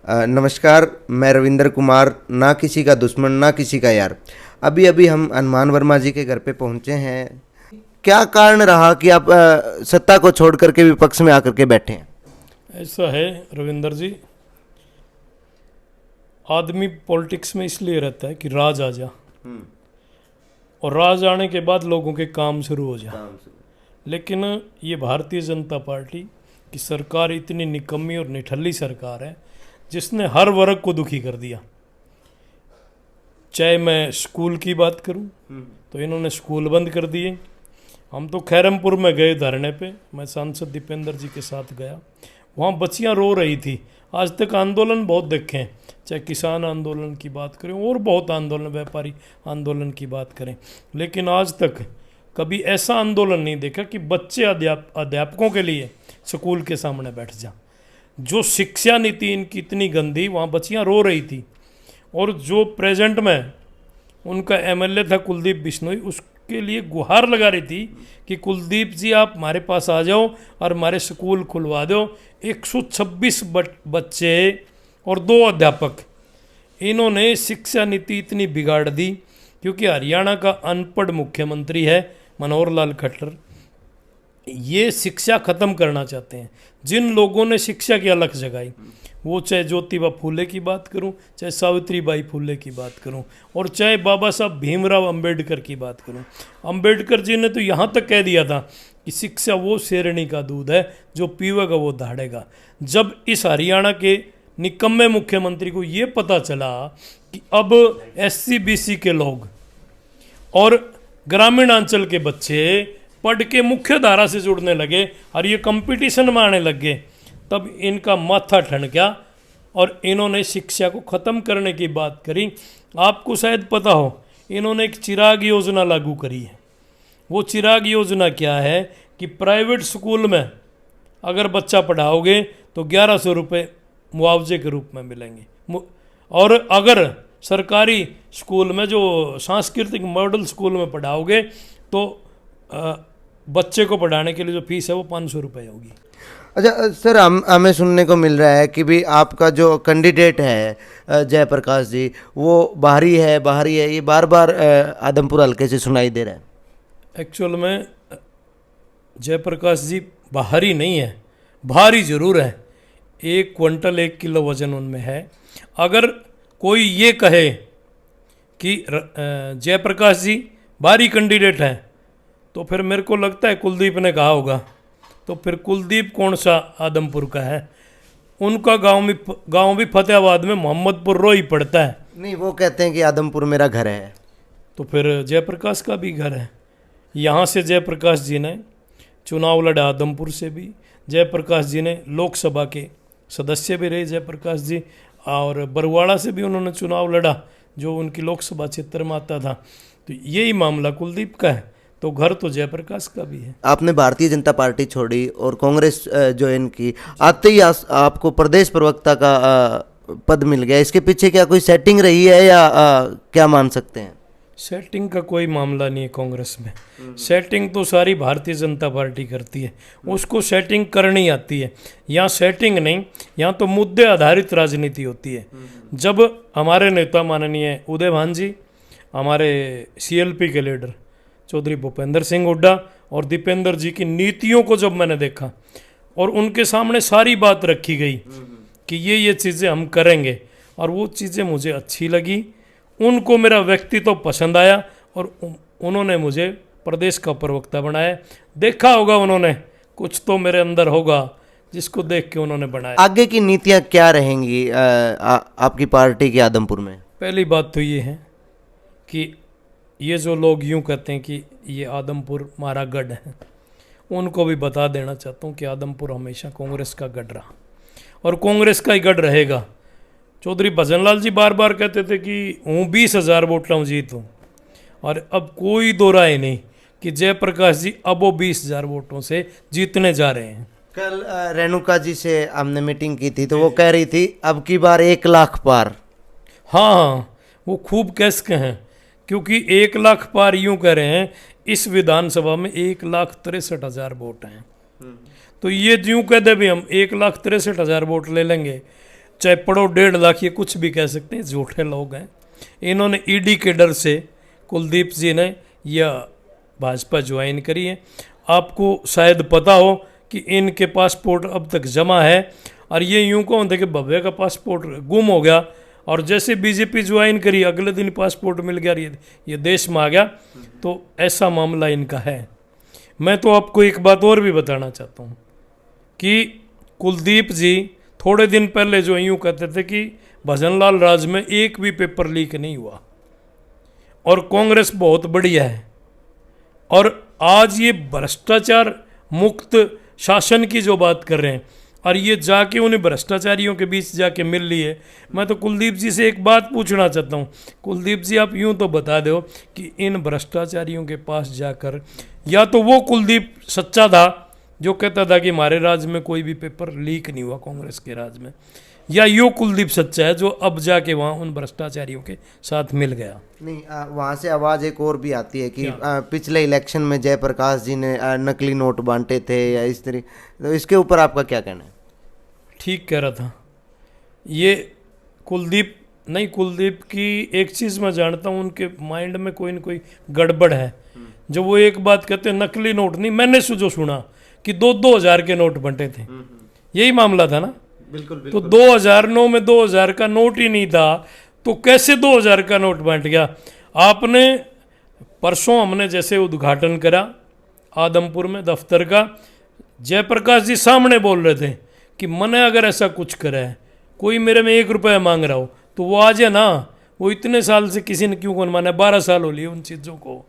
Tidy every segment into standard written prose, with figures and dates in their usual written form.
नमस्कार, मैं रविंद्र कुमार, ना किसी का दुश्मन ना किसी का यार। अभी अभी हम हनुमान वर्मा जी के घर पे पहुंचे हैं। क्या कारण रहा कि आप सत्ता को छोड़ करके विपक्ष में आकर के बैठे हैं? ऐसा है रविंदर जी, आदमी पॉलिटिक्स में इसलिए रहता है कि राज आ जा, और राज आने के बाद लोगों के काम शुरू हो जा। लेकिन ये भारतीय जनता पार्टी की सरकार इतनी निकम्मी और निठल्ली सरकार है जिसने हर वर्ग को दुखी कर दिया। चाहे मैं स्कूल की बात करूं तो इन्होंने स्कूल बंद कर दिए। हम तो खैरमपुर में गए धरने पे, मैं सांसद दीपेंद्र जी के साथ गया, वहाँ बच्चियाँ रो रही थी। आज तक आंदोलन बहुत देखे हैं, चाहे किसान आंदोलन की बात करें और बहुत आंदोलन, व्यापारी आंदोलन की बात करें, लेकिन आज तक कभी ऐसा आंदोलन नहीं देखा कि बच्चे अध्यापकों के लिए स्कूल के सामने बैठ जा। जो शिक्षा नीति इनकी इतनी गंदी, वहाँ बच्चियाँ रो रही थी। और जो प्रेजेंट में उनका एमएलए था कुलदीप बिश्नोई, उसके लिए गुहार लगा रही थी कि कुलदीप जी आप हमारे पास आ जाओ और हमारे स्कूल खुलवा दो। 126 बच्चे और 2 अध्यापक, इन्होंने शिक्षा नीति इतनी बिगाड़ दी। क्योंकि हरियाणा का अनपढ़ मुख्यमंत्री है मनोहर लाल खट्टर, ये शिक्षा खत्म करना चाहते हैं। जिन लोगों ने शिक्षा की अलख जगाई, वो चाहे ज्योतिबा फूले की बात करूं, चाहे सावित्रीबाई फूले की बात करूं, और चाहे बाबा साहब भीमराव अंबेडकर की बात करूं। अंबेडकर जी ने तो यहाँ तक कह दिया था कि शिक्षा वो शेरनी का दूध है, जो पीवेगा वो दहाड़ेगा। जब इस हरियाणा के निकम्मे मुख्यमंत्री को ये पता चला कि अब SC BC के लोग और ग्रामीण अंचल के बच्चे पढ़ के मुख्य धारा से जुड़ने लगे और ये कंपटीशन में आने लग गए, तब इनका माथा ठनका और इन्होंने शिक्षा को ख़त्म करने की बात करी। आपको शायद पता हो, इन्होंने एक चिराग योजना लागू करी है। वो चिराग योजना क्या है कि प्राइवेट स्कूल में अगर बच्चा पढ़ाओगे तो 1100 रुपये मुआवजे के रूप में मिलेंगे, और अगर सरकारी स्कूल में, जो सांस्कृतिक मॉडल स्कूल में पढ़ाओगे, तो बच्चे को पढ़ाने के लिए जो फीस है वो 500 रुपये होगी। अच्छा सर, हमें सुनने को मिल रहा है कि भी आपका जो कैंडिडेट है जयप्रकाश जी, वो बाहरी है, ये बार बार आदमपुर हल्के से सुनाई दे रहा है। एक्चुअल में जयप्रकाश जी बाहरी नहीं है, भारी जरूर है। 1 क्विंटल 1 किलो वजन उनमें है। अगर कोई ये कहे कि जयप्रकाश जी बाहरी कैंडिडेट है, तो फिर मेरे को लगता है कुलदीप ने कहा होगा। तो फिर कुलदीप कौन सा आदमपुर का है? उनका गांव भी फतेहाबाद में मोहम्मदपुर रो ही पड़ता है। नहीं, वो कहते हैं कि आदमपुर मेरा घर है। तो फिर जयप्रकाश का भी घर है। यहाँ से जयप्रकाश जी ने चुनाव लड़ा, आदमपुर से भी। जयप्रकाश जी ने लोकसभा के सदस्य भी रहे जयप्रकाश जी, और बरवाड़ा से भी उन्होंने चुनाव लड़ा, जो उनकी लोकसभा क्षेत्र में आता था। तो यही मामला कुलदीप का है, तो घर तो जयप्रकाश का भी है। आपने भारतीय जनता पार्टी छोड़ी और कांग्रेस ज्वाइन की, आते ही आपको प्रदेश प्रवक्ता का पद मिल गया। इसके पीछे क्या कोई सेटिंग रही है या क्या मान सकते हैं? सेटिंग का कोई मामला नहीं है कांग्रेस में। सेटिंग तो सारी भारतीय जनता पार्टी करती है, उसको सेटिंग करनी आती है। यहाँ सेटिंग नहीं, यहाँ तो मुद्दे आधारित राजनीति होती है। जब हमारे नेता माननीय उदय भान जी, हमारे CLP के लीडर चौधरी भूपेंद्र सिंह हुड्डा और दीपेंद्र जी की नीतियों को जब मैंने देखा और उनके सामने सारी बात रखी गई कि ये चीज़ें हम करेंगे, और वो चीज़ें मुझे अच्छी लगी, उनको मेरा व्यक्तित्व पसंद आया और उन्होंने मुझे प्रदेश का प्रवक्ता बनाया। देखा होगा उन्होंने, कुछ तो मेरे अंदर होगा जिसको देख के उन्होंने बनाया। आगे की नीतियाँ क्या रहेंगी आपकी पार्टी के आदमपुर में? पहली बात तो ये है कि ये जो लोग यूँ कहते हैं कि ये आदमपुर हमारा गढ़ है, उनको भी बता देना चाहता हूँ कि आदमपुर हमेशा कांग्रेस का गढ़ रहा और कांग्रेस का ही गढ़ रहेगा। चौधरी भजनलाल जी बार बार कहते थे कि हूँ 20,000 वोटों जीत हूँ, और अब कोई दो राय नहीं कि जयप्रकाश जी अब वो 20,000 वोटों से जीतने जा रहे हैं। कल रेणुका जी से हमने मीटिंग की थी, तो वो कह रही थी अब की बार 1 लाख पार। हाँ, वो खूब कैसे हैं, क्योंकि 1 लाख पार यूँ कह रहे हैं, इस विधानसभा में 1,63,000 वोट हैं। तो ये यूँ कह दे भी हम 1,63,000 वोट ले लेंगे, चाहे पढ़ो 1.5 लाख, ये कुछ भी कह सकते हैं, झूठे लोग हैं। इन्होंने ईडी के डर से कुलदीप जी ने यह भाजपा ज्वाइन करी है। आपको शायद पता हो कि इनके पासपोर्ट अब तक जमा है, और ये यूं कहो थे कि भव्य का पासपोर्ट गुम हो गया, और जैसे बीजेपी ज्वाइन करी अगले दिन पासपोर्ट मिल गया, ये देश में आ गया। तो ऐसा मामला इनका है। मैं तो आपको एक बात और भी बताना चाहता हूँ कि कुलदीप जी थोड़े दिन पहले जो यूँ कहते थे कि भजनलाल राज में एक भी पेपर लीक नहीं हुआ और कांग्रेस बहुत बढ़िया है, और आज ये भ्रष्टाचार मुक्त शासन की जो बात कर रहे हैं, और ये जाके उन्हें भ्रष्टाचारियों के बीच जाके मिल ली है। मैं तो कुलदीप जी से एक बात पूछना चाहता हूँ, कुलदीप जी आप यूँ तो बता दो कि इन भ्रष्टाचारियों के पास जाकर, या तो वो कुलदीप सच्चा था जो कहता था कि हमारे राज्य में कोई भी पेपर लीक नहीं हुआ कांग्रेस के राज में, या यो कुलदीप सच्चा है जो अब जाके वहाँ उन भ्रष्टाचारियों के साथ मिल गया। नहीं, वहाँ से आवाज़ एक और भी आती है कि पिछले इलेक्शन में जयप्रकाश जी ने नकली नोट बांटे थे या इस तरह, तो इसके ऊपर आपका क्या कहना है? ठीक कह रहा था ये कुलदीप। नहीं, कुलदीप की एक चीज़ मैं जानता हूँ, उनके माइंड में कोई न कोई गड़बड़ है। जो वो एक बात कहते हैं नकली नोट नहीं, मैंने जो सुना कि 2,000 के नोट बंटे थे, यही मामला था ना। बिल्कुल। तो 2009 में 2,000 का नोट ही नहीं था, तो कैसे 2,000 का नोट बांट गया? आपने परसों हमने जैसे उद्घाटन करा आदमपुर में दफ्तर का, जयप्रकाश जी सामने बोल रहे थे कि मैंने अगर ऐसा कुछ करा है, कोई मेरे में 1 रुपया मांग रहा हो तो वो आ जाए ना। वो इतने साल से किसी ने क्यों कौन माना, 12 साल हो लिए उन चीज़ों को,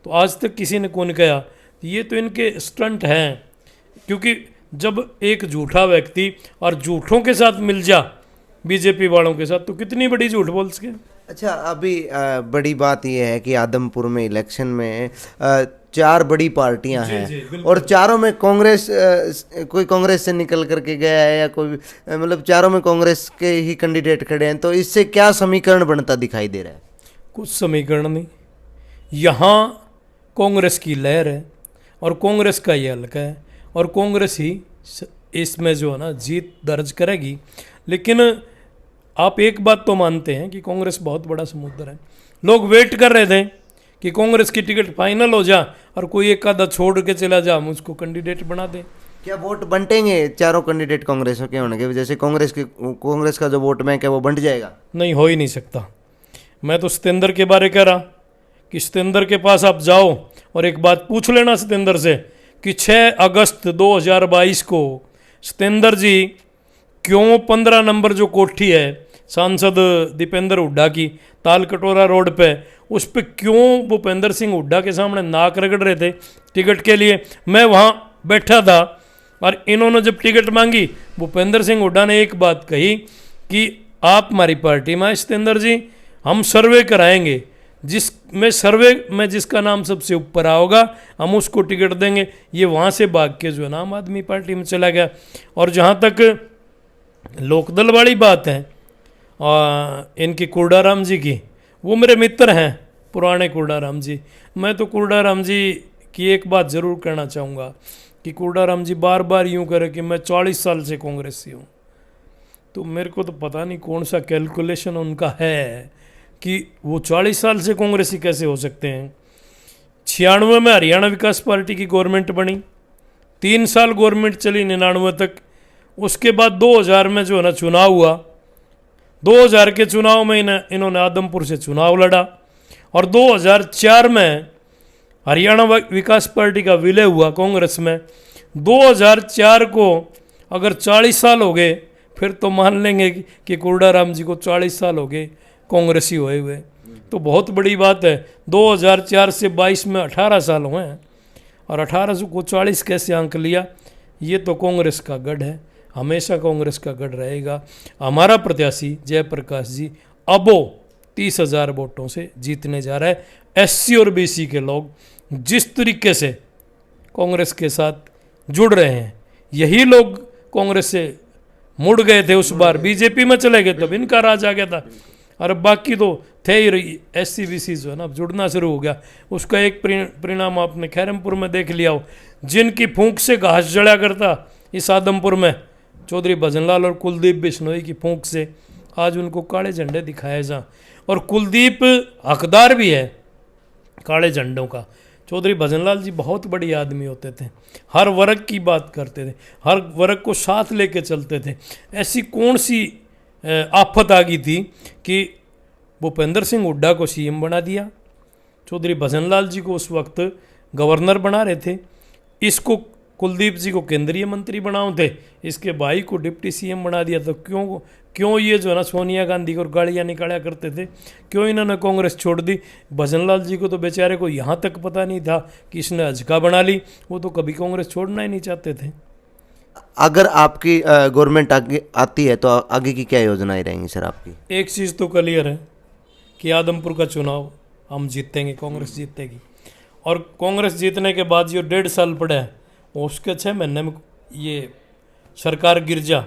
तो आज तक किसी ने कौन कहा। ये तो इनके स्टंट हैं, क्योंकि जब एक झूठा व्यक्ति और झूठों के साथ मिल जा बीजेपी वालों के साथ, तो कितनी बड़ी झूठ बोल सके। अच्छा, अभी बड़ी बात यह है कि आदमपुर में इलेक्शन में 4 बड़ी पार्टियां हैं, और चारों में कांग्रेस, कोई कांग्रेस से निकल करके गया है या कोई, मतलब चारों में कांग्रेस के ही कैंडिडेट खड़े हैं, तो इससे क्या समीकरण बनता दिखाई दे रहा है? कुछ समीकरण नहीं, यहाँ कांग्रेस की लहर है और कांग्रेस का ये हल्का है, और कांग्रेस ही इसमें जो है ना जीत दर्ज करेगी। लेकिन आप एक बात तो मानते हैं कि कांग्रेस बहुत बड़ा समुद्र है। लोग वेट कर रहे थे कि कांग्रेस की टिकट फाइनल हो जा और कोई एक आधा छोड़ के चला जा, हम उसको कैंडिडेट बना दें। क्या वोट बंटेंगे चारों कैंडिडेट कांग्रेस के होने की वजह से? कांग्रेस का जो वोट बैंक है वो बंट जाएगा? नहीं, हो ही नहीं सकता। मैं तो सतेंद्र के बारे कह रहा कि सतेंद्र के पास आप जाओ और एक बात पूछ लेना सतेंद्र से कि 6 अगस्त 2022 को सतेंद्र जी क्यों 15 नंबर जो कोठी है सांसद दीपेंद्र हुड्डा की ताल कटोरा रोड पे, उस पर क्यों भूपेंद्र सिंह हुड्डा के सामने नाक रगड़ रहे थे टिकट के लिए? मैं वहाँ बैठा था और इन्होंने जब टिकट मांगी, भूपेंद्र सिंह हुड्डा ने एक बात कही कि आप हमारी पार्टी में सतेंद्र जी, हम सर्वे कराएंगे, सर्वे में जिसका नाम सबसे ऊपर आओगा हम उसको टिकट देंगे। ये वहाँ से भाग के जो है ना आम आदमी पार्टी में चला गया। और जहाँ तक लोकदल वाली बात है इनकी कुर्डाराम जी की, वो मेरे मित्र हैं पुराने कुर्डाराम जी। मैं तो कुर्डाराम जी की एक बात ज़रूर कहना चाहूँगा कि कुर्डाराम जी बार बार यूँ करे कि मैं 40 साल से कांग्रेस से हूँ, तो मेरे को तो पता नहीं कौन सा कैलकुलेशन उनका है कि वो 40 साल से कांग्रेसी कैसे हो सकते हैं। 96 में हरियाणा विकास पार्टी की गवर्नमेंट बनी, 3 साल गवर्नमेंट चली 99 तक। उसके बाद 2000 में जो है ना चुनाव हुआ, 2000 के चुनाव में इन्होंने आदमपुर से चुनाव लड़ा, और 2004 में हरियाणा विकास पार्टी का विलय हुआ कांग्रेस में। 2004 को अगर 40 साल हो गए, फिर तो मान लेंगे कि कुर्डाराम जी को 40 साल हो गए कांग्रेसी हुए हुए, तो बहुत बड़ी बात है। 2004 से 22 में 18 साल हुए हैं, और 18 को 40 कैसे आंक लिया? ये तो कांग्रेस का गढ़ है, हमेशा कांग्रेस का गढ़ रहेगा। हमारा प्रत्याशी जयप्रकाश जी अबो 30,000 वोटों से जीतने जा रहा है। SC और BC के लोग जिस तरीके से कांग्रेस के साथ जुड़ रहे हैं, यही लोग कांग्रेस से मुड़ गए थे उस बार, बीजेपी में चले गए तब इनका राज आ गया था, और बाकी तो थे ही रही SC BC जो है ना, अब जुड़ना शुरू हो गया। उसका एक परिणाम आपने खैरमपुर में देख लिया हो, जिनकी फूंक से घास जड़ा करता इस आदमपुर में चौधरी भजनलाल और कुलदीप बिश्नोई की फूंक से आज उनको काले झंडे दिखाए जा, और कुलदीप हकदार भी है काले झंडों का। चौधरी भजनलाल जी बहुत बड़े आदमी होते थे, हर वर्ग की बात करते थे, हर वर्ग को साथ लेके चलते थे। ऐसी कौन सी आफत आ गई थी कि भूपेंद्र सिंह हुड्डा को सीएम बना दिया, चौधरी भजनलाल जी को उस वक्त गवर्नर बना रहे थे, इसको कुलदीप जी को केंद्रीय मंत्री बनाओ थे, इसके भाई को डिप्टी सीएम बना दिया। तो क्यों ये जो है ना सोनिया गांधी को गालियाँ निकाला करते थे, क्यों इन्होंने कांग्रेस छोड़ दी? भजनलाल जी को तो बेचारे को यहाँ तक पता नहीं था कि इसने अजका बना ली, वो तो कभी कांग्रेस छोड़ना ही नहीं चाहते थे। अगर आपकी गवर्नमेंट आगे आती है तो आगे की क्या योजनाएं रहेंगी सर आपकी? एक चीज़ तो क्लियर है कि आदमपुर का चुनाव हम जीतेंगे, कांग्रेस जीतेगी, और कांग्रेस जीतने के बाद जो 1.5 साल पड़ा है उसके 6 महीने में ये सरकार गिर जा,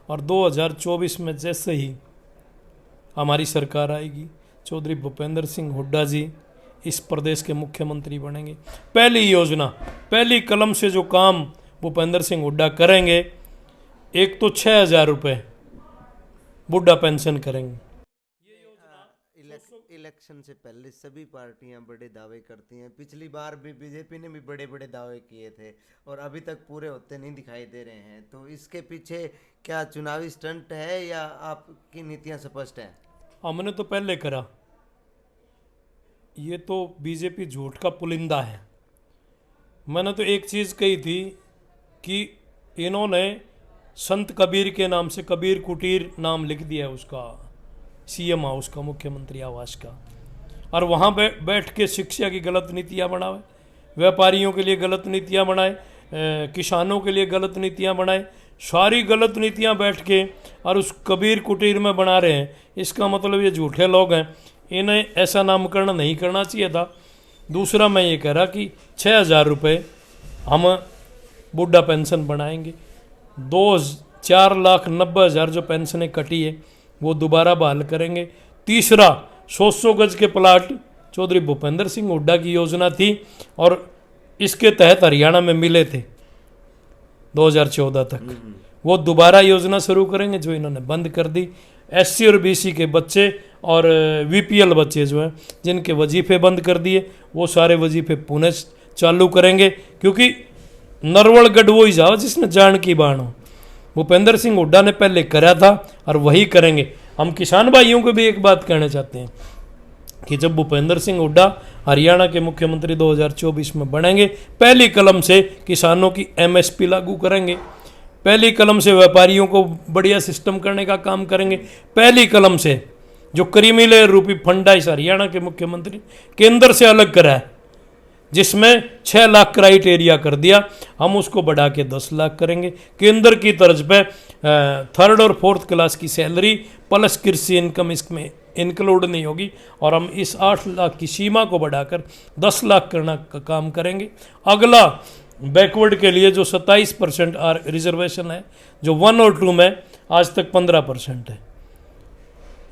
और 2024 में जैसे ही हमारी सरकार आएगी, चौधरी भूपेंद्र सिंह हुड्डा जी इस प्रदेश के मुख्यमंत्री बनेंगे। पहली योजना, पहली कलम से जो काम भूपेंद्र सिंह हुड्डा करेंगे, एक तो 6,000 रुपये बुढ़ा पेंशन करेंगे। इलेक्शन से पहले सभी पार्टियां बड़े दावे करती हैं, पिछली बार भी बीजेपी ने भी बड़े बड़े दावे किए थे और अभी तक पूरे होते नहीं दिखाई दे रहे हैं। तो इसके पीछे क्या चुनावी स्टंट है या आपकी नीतियां स्पष्ट हैं? हमने तो पहले करा, ये तो बीजेपी झूठ का पुलिंदा है। मैंने तो एक चीज़ कही थी कि इन्होंने संत कबीर के नाम से कबीर कुटीर नाम लिख दिया उसका, सीएम हाउस का, मुख्यमंत्री आवास का, और वहाँ बैठ के शिक्षा की गलत नीतियाँ बनाए, व्यापारियों के लिए गलत नीतियाँ बनाए, किसानों के लिए गलत नीतियाँ बनाए, सारी गलत नीतियाँ बैठ के और उस कबीर कुटीर में बना रहे हैं। इसका मतलब ये झूठे लोग हैं, इन्हें ऐसा नामकरण नहीं करना चाहिए था। दूसरा मैं ये कह रहा कि 6,000 रुपये हम बुढ़ा पेंशन बनाएंगे, 4,90,000 जो पेंशनें कटी है वो दोबारा बहाल करेंगे। तीसरा, 100 गज के प्लाट चौधरी भूपेंद्र सिंह हुड्डा की योजना थी और इसके तहत हरियाणा में मिले थे 2014 तक, वो दोबारा योजना शुरू करेंगे जो इन्होंने बंद कर दी। एससी और बीसी के बच्चे और वीपीएल बच्चे जो हैं जिनके वजीफे बंद कर दिए, वो सारे वजीफे पुनः चालू करेंगे, क्योंकि नरवलगढ़ वो ही जाओ जिसने जान की बाण हो। भूपेंद्र सिंह हुड्डा ने पहले करा था और वही करेंगे। हम किसान भाइयों को भी एक बात कहना चाहते हैं कि जब भूपेंद्र सिंह हुड्डा हरियाणा के मुख्यमंत्री 2024 में बनेंगे, पहली कलम से किसानों की एमएसपी लागू करेंगे, पहली कलम से व्यापारियों को बढ़िया सिस्टम करने का काम करेंगे, पहली कलम से जो क्रीमी लेयर रूपी फंडा इस हरियाणा के मुख्यमंत्री केंद्र से अलग करा है, जिसमें 6 लाख क्राइटेरिया कर दिया, हम उसको बढ़ा के 10 लाख करेंगे। केंद्र की तर्ज पे 3rd और 4th क्लास की सैलरी प्लस कृषि इनकम इसमें इंक्लूड नहीं होगी, और हम इस 8 लाख की सीमा को बढ़ाकर 10 लाख करना का काम करेंगे। अगला, बैकवर्ड के लिए जो 27% रिजर्वेशन है, जो 1 और 2 में आज तक 15% है,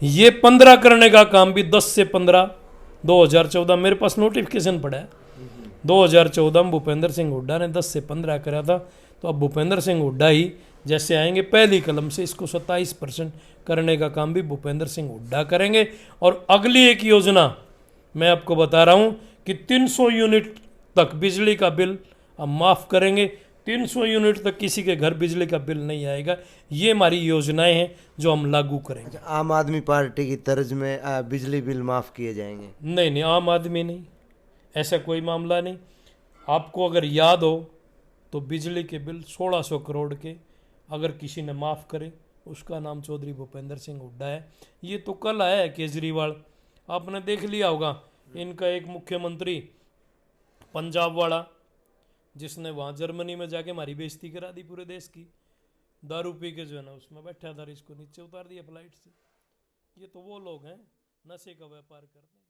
ये 15 करने का काम भी 10 से 15 2014 मेरे पास नोटिफिकेशन पड़ा है, 2014 में भूपेंद्र सिंह हुड्डा ने 10 से 15 करा था। तो अब भूपेंद्र सिंह हुड्डा ही जैसे आएंगे पहली कलम से इसको 27% करने का काम भी भूपेंद्र सिंह हुड्डा करेंगे। और अगली एक योजना मैं आपको बता रहा हूँ कि 300 यूनिट तक बिजली का बिल हम माफ़ करेंगे, 300 यूनिट तक किसी के घर बिजली का बिल नहीं आएगा। ये हमारी योजनाएं हैं जो हम लागू करेंगे। अच्छा, आम आदमी पार्टी की तर्ज में बिजली बिल माफ़ किए जाएंगे? नहीं, आम आदमी नहीं, ऐसा कोई मामला नहीं। आपको अगर याद हो तो बिजली के बिल 1600 करोड़ के अगर किसी ने माफ़ करे, उसका नाम चौधरी भूपेंद्र सिंह हुड्डा है। ये तो कल आया है केजरीवाल, आपने देख लिया होगा, इनका एक मुख्यमंत्री पंजाब वाला, जिसने वहाँ जर्मनी में जाके हमारी बेइज्जती करा दी पूरे देश की, दारू पी के जो है ना उसमें बैठा था, इसको नीचे उतार दिया फ्लाइट से। ये तो वो लोग हैं नशे का व्यापार करते हैं।